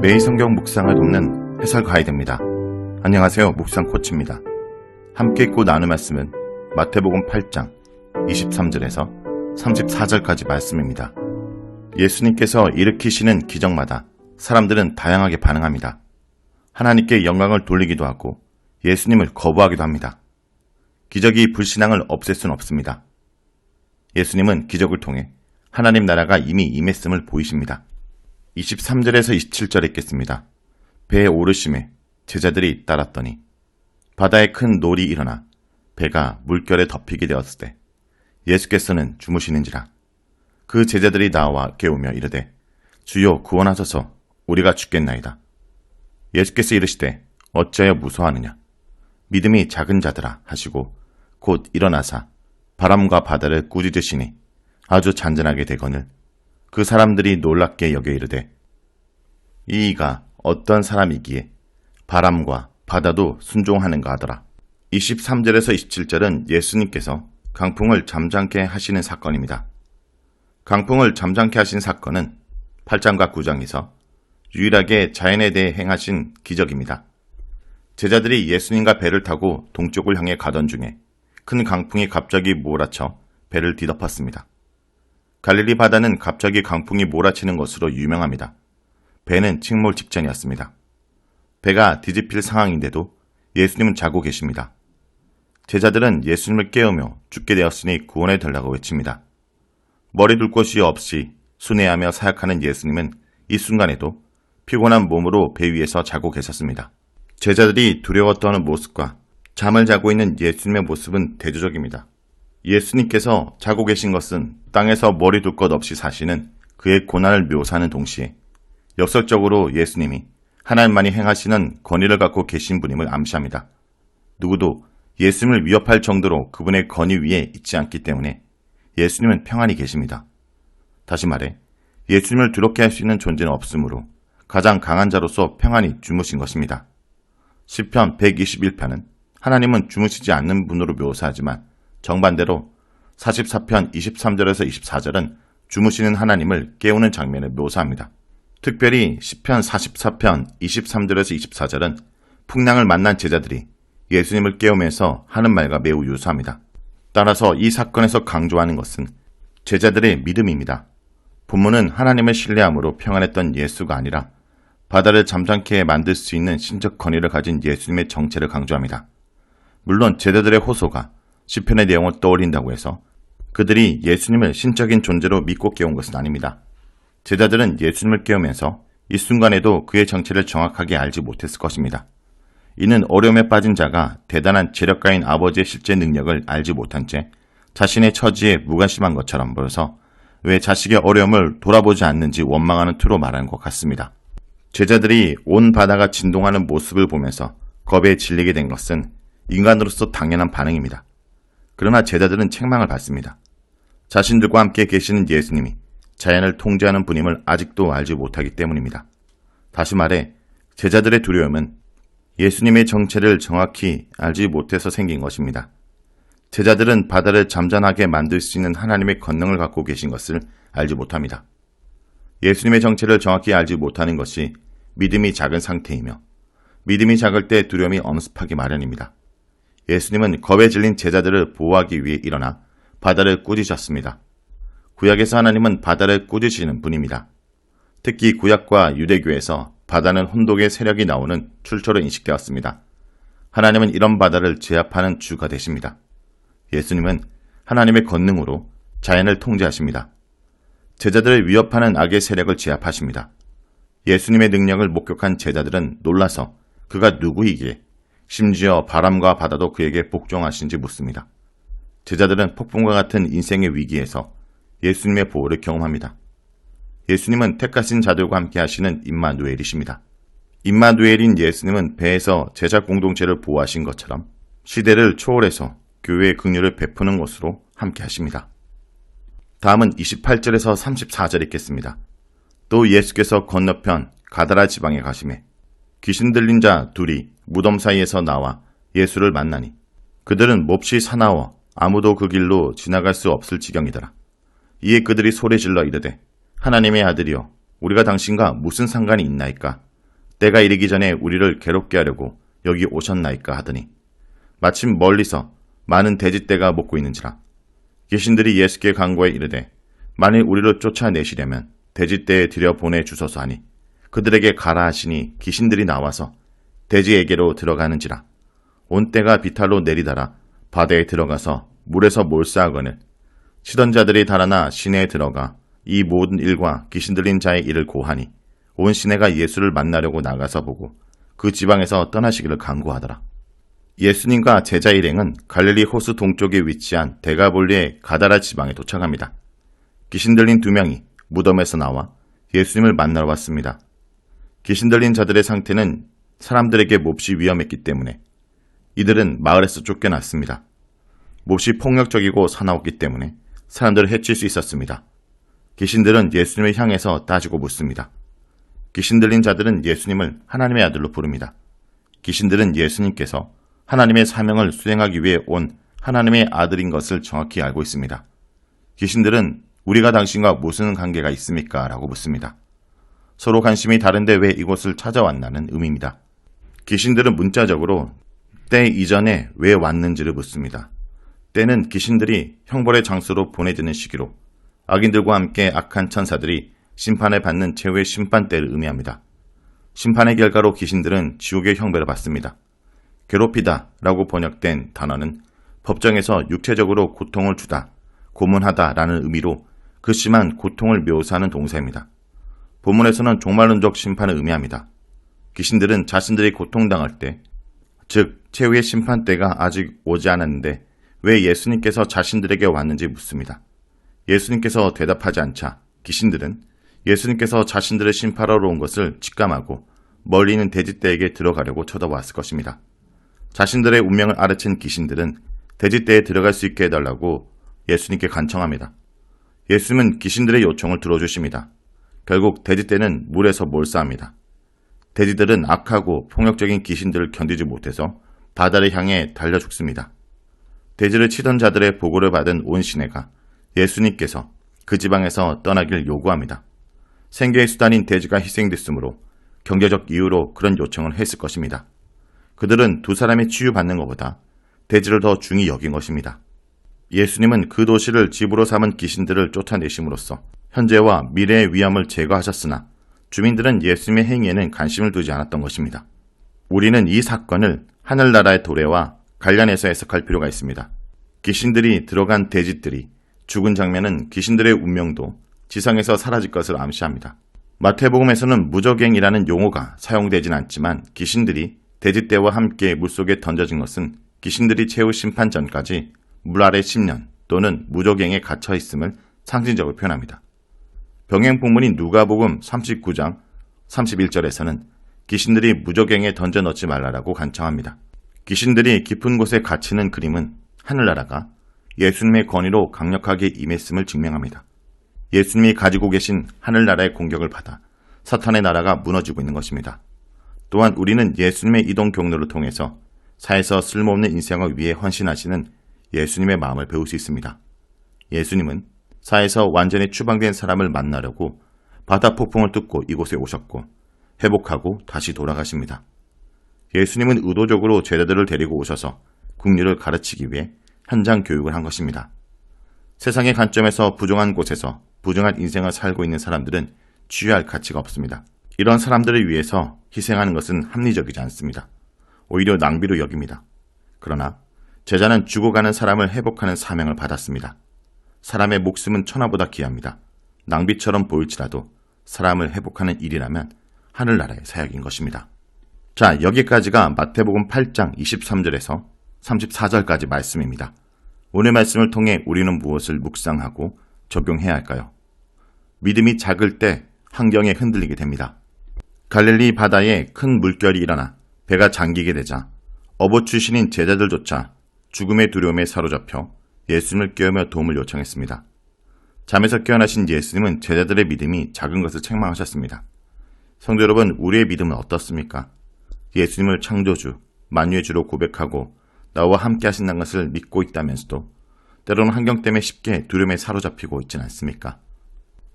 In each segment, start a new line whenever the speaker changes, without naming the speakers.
매일 성경 묵상을 돕는 해설 가이드입니다. 안녕하세요. 묵상 코치입니다. 함께 읽고 나눌 말씀은 마태복음 8장 23절에서 34절까지 말씀입니다. 예수님께서 일으키시는 기적마다 사람들은 다양하게 반응합니다. 하나님께 영광을 돌리기도 하고 예수님을 거부하기도 합니다. 기적이 불신앙을 없앨 수는 없습니다. 예수님은 기적을 통해 하나님 나라가 이미 임했음을 보이십니다. 23절에서 27절에 읽겠습니다. 배에 오르심에 제자들이 따랐더니 바다에 큰 놀이 일어나 배가 물결에 덮이게 되었을 때 예수께서는 주무시는지라. 그 제자들이 나와 깨우며 이르되 주여 구원하소서, 우리가 죽겠나이다. 예수께서 이르시되 어찌하여 무서워하느냐, 믿음이 작은 자들아 하시고 곧 일어나사 바람과 바다를 꾸짖으시니 아주 잔잔하게 되거늘 그 사람들이 놀랍게 여겨 이르되 이가 어떤 사람이기에 바람과 바다도 순종하는가 하더라. 23절에서 27절은 예수님께서 강풍을 잠잠케 하시는 사건입니다. 강풍을 잠잠케 하신 사건은 8장과 9장에서 유일하게 자연에 대해 행하신 기적입니다. 제자들이 예수님과 배를 타고 동쪽을 향해 가던 중에 큰 강풍이 갑자기 몰아쳐 배를 뒤덮었습니다. 갈릴리 바다는 갑자기 강풍이 몰아치는 것으로 유명합니다. 배는 침몰 직전이었습니다. 배가 뒤집힐 상황인데도 예수님은 자고 계십니다. 제자들은 예수님을 깨우며 죽게 되었으니 구원해 달라고 외칩니다. 머리 둘 곳이 없이 순회하며 사역하는 예수님은 이 순간에도 피곤한 몸으로 배 위에서 자고 계셨습니다. 제자들이 두려워 떠는 모습과 잠을 자고 있는 예수님의 모습은 대조적입니다. 예수님께서 자고 계신 것은 땅에서 머리 둘 것 없이 사시는 그의 고난을 묘사하는 동시에 역설적으로 예수님이 하나님만이 행하시는 권위를 갖고 계신 분임을 암시합니다. 누구도 예수님을 위협할 정도로 그분의 권위 위에 있지 않기 때문에 예수님은 평안히 계십니다. 다시 말해 예수님을 두렵게 할 수 있는 존재는 없으므로 가장 강한 자로서 평안히 주무신 것입니다. 시편 121편은 하나님은 주무시지 않는 분으로 묘사하지만 정반대로 44편 23절에서 24절은 주무시는 하나님을 깨우는 장면을 묘사합니다. 특별히 시편 44편 23절에서 24절은 풍랑을 만난 제자들이 예수님을 깨우면서 하는 말과 매우 유사합니다. 따라서 이 사건에서 강조하는 것은 제자들의 믿음입니다. 본문은 하나님을 신뢰함으로 평안했던 예수가 아니라 바다를 잠잠케 만들 수 있는 신적 권위를 가진 예수님의 정체를 강조합니다. 물론 제자들의 호소가 시편의 내용을 떠올린다고 해서 그들이 예수님을 신적인 존재로 믿고 깨운 것은 아닙니다. 제자들은 예수님을 깨우면서 이 순간에도 그의 정체를 정확하게 알지 못했을 것입니다. 이는 어려움에 빠진 자가 대단한 재력가인 아버지의 실제 능력을 알지 못한 채 자신의 처지에 무관심한 것처럼 보여서 왜 자식의 어려움을 돌아보지 않는지 원망하는 투로 말하는 것 같습니다. 제자들이 온 바다가 진동하는 모습을 보면서 겁에 질리게 된 것은 인간으로서 당연한 반응입니다. 그러나 제자들은 책망을 받습니다. 자신들과 함께 계시는 예수님이 자연을 통제하는 분임을 아직도 알지 못하기 때문입니다. 다시 말해 제자들의 두려움은 예수님의 정체를 정확히 알지 못해서 생긴 것입니다. 제자들은 바다를 잠잠하게 만들 수 있는 하나님의 권능을 갖고 계신 것을 알지 못합니다. 예수님의 정체를 정확히 알지 못하는 것이 믿음이 작은 상태이며 믿음이 작을 때 두려움이 엄습하기 마련입니다. 예수님은 겁에 질린 제자들을 보호하기 위해 일어나 바다를 꾸짖으셨습니다. 구약에서 하나님은 바다를 꾸짖으시는 분입니다. 특히 구약과 유대교에서 바다는 혼독의 세력이 나오는 출처로 인식되었습니다. 하나님은 이런 바다를 제압하는 주가 되십니다. 예수님은 하나님의 권능으로 자연을 통제하십니다. 제자들을 위협하는 악의 세력을 제압하십니다. 예수님의 능력을 목격한 제자들은 놀라서 그가 누구이기에 심지어 바람과 바다도 그에게 복종하신지 묻습니다. 제자들은 폭풍과 같은 인생의 위기에서 예수님의 보호를 경험합니다. 예수님은 택하신 자들과 함께 하시는 임마누엘이십니다. 임마누엘인 예수님은 배에서 제자 공동체를 보호하신 것처럼 시대를 초월해서 교회의 긍휼을 베푸는 것으로 함께 하십니다. 다음은 28절에서 34절 읽겠습니다. 또 예수께서 건너편 가다라 지방에 가시매 귀신 들린 자 둘이 무덤 사이에서 나와 예수를 만나니 그들은 몹시 사나워 아무도 그 길로 지나갈 수 없을 지경이더라. 이에 그들이 소리질러 이르되 하나님의 아들이여 우리가 당신과 무슨 상관이 있나이까 때가 이르기 전에 우리를 괴롭게 하려고 여기 오셨나이까 하더니 마침 멀리서 많은 돼지떼가 먹고 있는지라. 귀신들이 예수께 간구하여 이르되 만일 우리를 쫓아내시려면 돼지떼에 들여보내 주소서 하니 그들에게 가라 하시니 귀신들이 나와서 돼지에게로 들어가는지라. 온 때가 비탈로 내리달아 바다에 들어가서 물에서 몰사하거늘 치던 자들이 달아나 시내에 들어가 이 모든 일과 귀신 들린 자의 일을 고하니 온 시내가 예수를 만나려고 나가서 보고 그 지방에서 떠나시기를 간구하더라. 예수님과 제자 일행은 갈릴리 호수 동쪽에 위치한 데가볼리의 가다라 지방에 도착합니다. 귀신 들린 2명이 무덤에서 나와 예수님을 만나러 왔습니다. 귀신 들린 자들의 상태는 사람들에게 몹시 위험했기 때문에 이들은 마을에서 쫓겨났습니다. 몹시 폭력적이고 사나웠기 때문에 사람들을 해칠 수 있었습니다. 귀신들은 예수님을 향해서 따지고 묻습니다. 귀신 들린 자들은 예수님을 하나님의 아들로 부릅니다. 귀신들은 예수님께서 하나님의 사명을 수행하기 위해 온 하나님의 아들인 것을 정확히 알고 있습니다. 귀신들은 우리가 당신과 무슨 관계가 있습니까? 라고 묻습니다. 서로 관심이 다른데 왜 이곳을 찾아왔나는 의미입니다. 귀신들은 문자적으로 때 이전에 왜 왔는지를 묻습니다. 때는 귀신들이 형벌의 장소로 보내지는 시기로 악인들과 함께 악한 천사들이 심판을 받는 최후의 심판 때를 의미합니다. 심판의 결과로 귀신들은 지옥의 형벌을 받습니다. 괴롭히다 라고 번역된 단어는 법정에서 육체적으로 고통을 주다, 고문하다 라는 의미로 그 심한 고통을 묘사하는 동사입니다. 본문에서는 종말론적 심판을 의미합니다. 귀신들은 자신들이 고통당할 때, 즉 최후의 심판 때가 아직 오지 않았는데 왜 예수님께서 자신들에게 왔는지 묻습니다. 예수님께서 대답하지 않자 귀신들은 예수님께서 자신들을 심판하러 온 것을 직감하고 멀리 있는 돼지떼에게 들어가려고 쳐다보았을 것입니다. 자신들의 운명을 알아챈 귀신들은 돼지떼에 들어갈 수 있게 해달라고 예수님께 간청합니다. 예수님은 귀신들의 요청을 들어주십니다. 결국 돼지떼는 물에서 몰사합니다. 돼지들은 악하고 폭력적인 귀신들을 견디지 못해서 바다를 향해 달려 죽습니다. 돼지를 치던 자들의 보고를 받은 온 시내가 예수님께서 그 지방에서 떠나길 요구합니다. 생계의 수단인 돼지가 희생됐으므로 경제적 이유로 그런 요청을 했을 것입니다. 그들은 2사람이 치유받는 것보다 돼지를 더 중히 여긴 것입니다. 예수님은 그 도시를 집으로 삼은 귀신들을 쫓아내심으로써 현재와 미래의 위험을 제거하셨으나 주민들은 예수님의 행위에는 관심을 두지 않았던 것입니다. 우리는 이 사건을 하늘나라의 도래와 관련해서 해석할 필요가 있습니다. 귀신들이 들어간 돼지들이 죽은 장면은 귀신들의 운명도 지상에서 사라질 것을 암시합니다. 마태복음에서는 무저갱이라는 용어가 사용되진 않지만 귀신들이 돼지떼와 함께 물속에 던져진 것은 귀신들이 최후 심판 전까지 물 아래 10년 또는 무저갱에 갇혀 있음을 상징적으로 표현합니다. 병행 본문인 누가복음 39장 31절에서는 귀신들이 무저갱에 던져 넣지 말라라고 간청합니다. 귀신들이 깊은 곳에 갇히는 그림은 하늘나라가 예수님의 권위로 강력하게 임했음을 증명합니다. 예수님이 가지고 계신 하늘나라의 공격을 받아 사탄의 나라가 무너지고 있는 것입니다. 또한 우리는 예수님의 이동 경로를 통해서 사에서 쓸모없는 인생을 위해 헌신하시는 예수님의 마음을 배울 수 있습니다. 예수님은 사에서 완전히 추방된 사람을 만나려고 바다 폭풍을 뚫고 이곳에 오셨고 회복하고 다시 돌아가십니다. 예수님은 의도적으로 제자들을 데리고 오셔서 국리를 가르치기 위해 현장 교육을 한 것입니다. 세상의 관점에서 부정한 곳에서 부정한 인생을 살고 있는 사람들은 치유할 가치가 없습니다. 이런 사람들을 위해서 희생하는 것은 합리적이지 않습니다. 오히려 낭비로 여깁니다. 그러나 제자는 죽어가는 사람을 회복하는 사명을 받았습니다. 사람의 목숨은 천하보다 귀합니다. 낭비처럼 보일지라도 사람을 회복하는 일이라면 하늘나라의 사역인 것입니다. 자, 여기까지가 마태복음 8장 23절에서 34절까지 말씀입니다. 오늘 말씀을 통해 우리는 무엇을 묵상하고 적용해야 할까요? 믿음이 작을 때 환경에 흔들리게 됩니다. 갈릴리 바다에 큰 물결이 일어나 배가 잠기게 되자 어부 출신인 제자들조차 죽음의 두려움에 사로잡혀 예수님을 깨우며 도움을 요청했습니다. 잠에서 깨어나신 예수님은 제자들의 믿음이 작은 것을 책망하셨습니다. 성도 여러분, 우리의 믿음은 어떻습니까? 예수님을 창조주, 만유의 주로 고백하고 나와 함께 하신다는 것을 믿고 있다면서도 때로는 환경 때문에 쉽게 두려움에 사로잡히고 있지는 않습니까?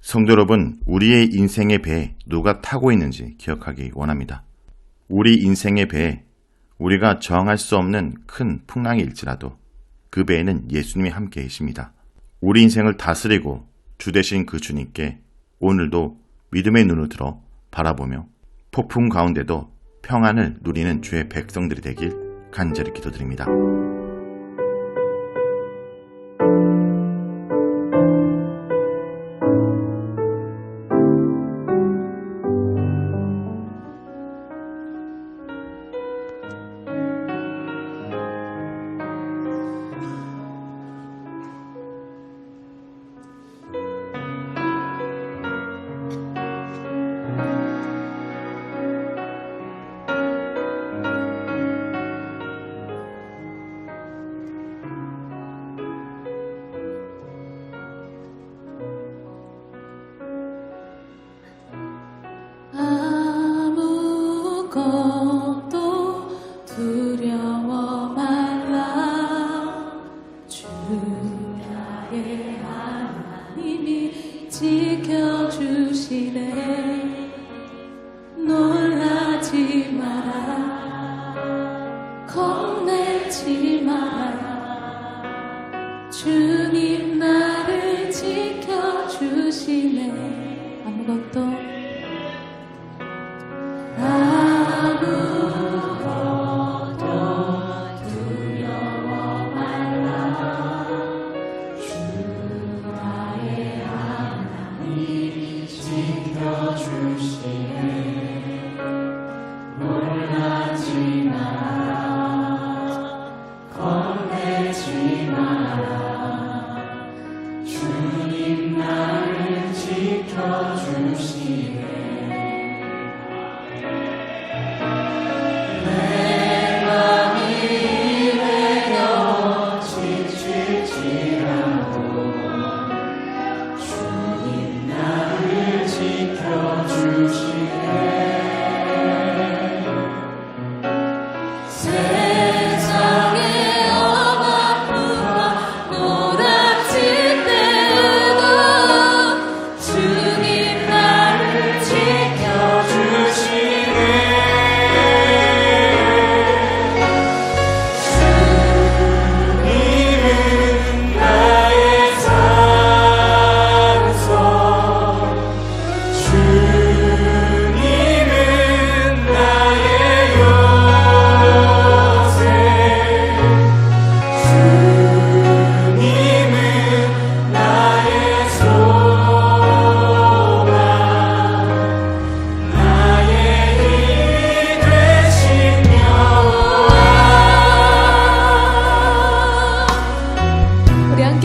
성도 여러분, 우리의 인생의 배에 누가 타고 있는지 기억하기 원합니다. 우리 인생의 배에 우리가 저항할 수 없는 큰 풍랑이 일지라도 그 배에는 예수님이 함께 계십니다. 우리 인생을 다스리고 주 되신 그 주님께 오늘도 믿음의 눈을 들어 바라보며 폭풍 가운데도 평안을 누리는 주의 백성들이 되길 간절히 기도드립니다.
아무것도 두려워 말라. 주 나의 하나님이 지켜주시네. 놀라지 마라, 겁내지 마라. 주님 나를 지켜주시네. 아무것도 두려워 말라. 주 나의 하나님이 지켜주시네. 놀라지 마라, 겁내지 마라. 주님 나를 지켜주시네.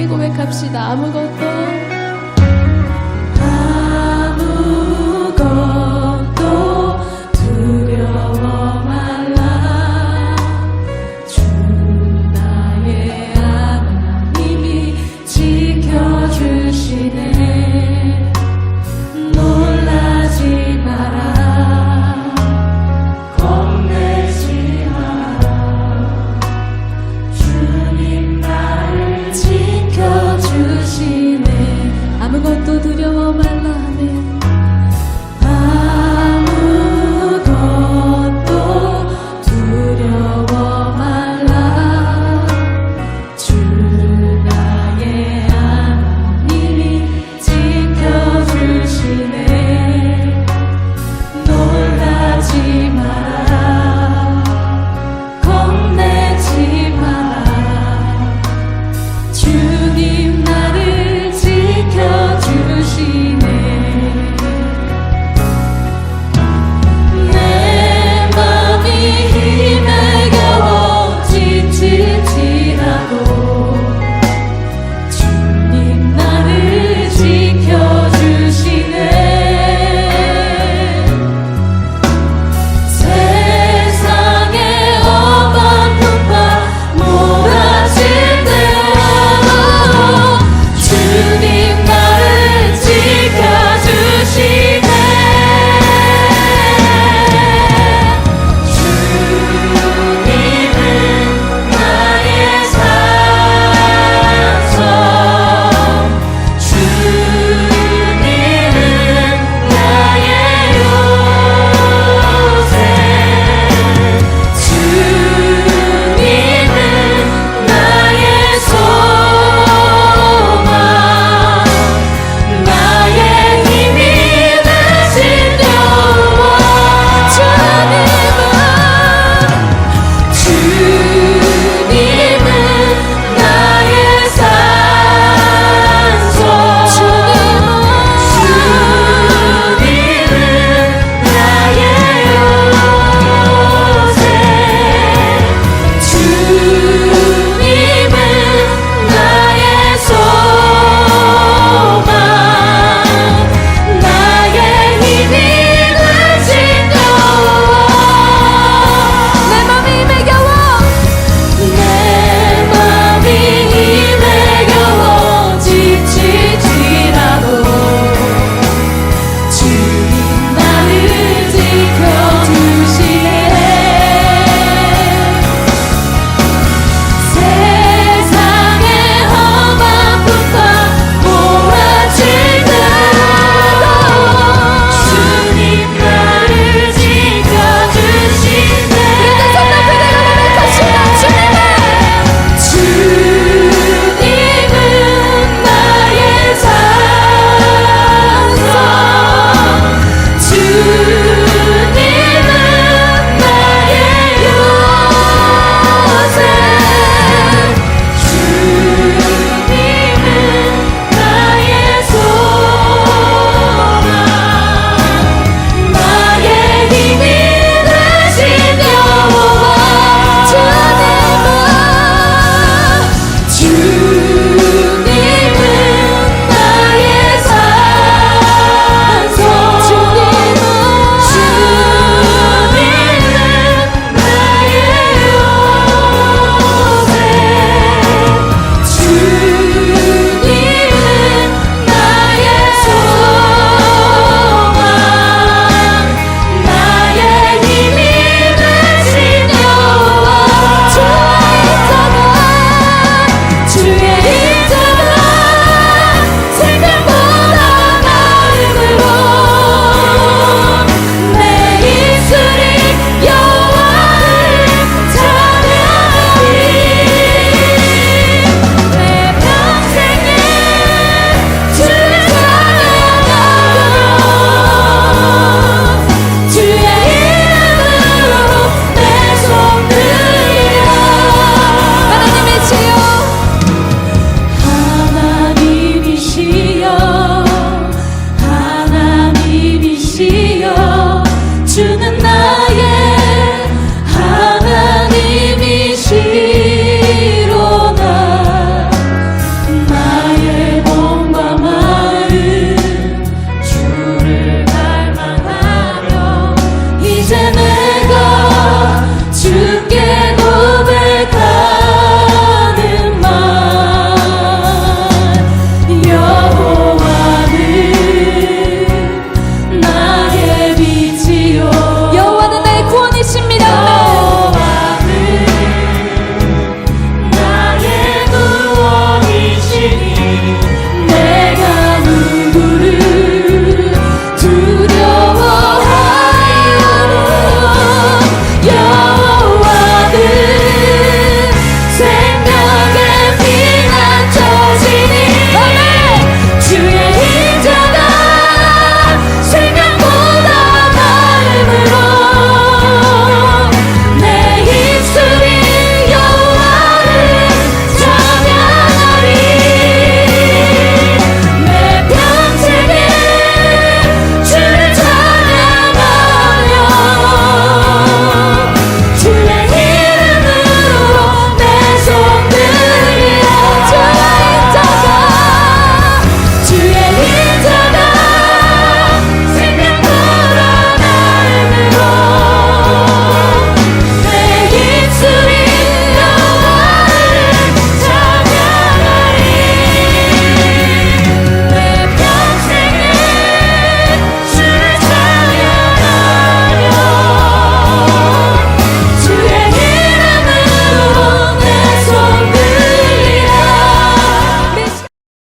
고백합시다. 아무것도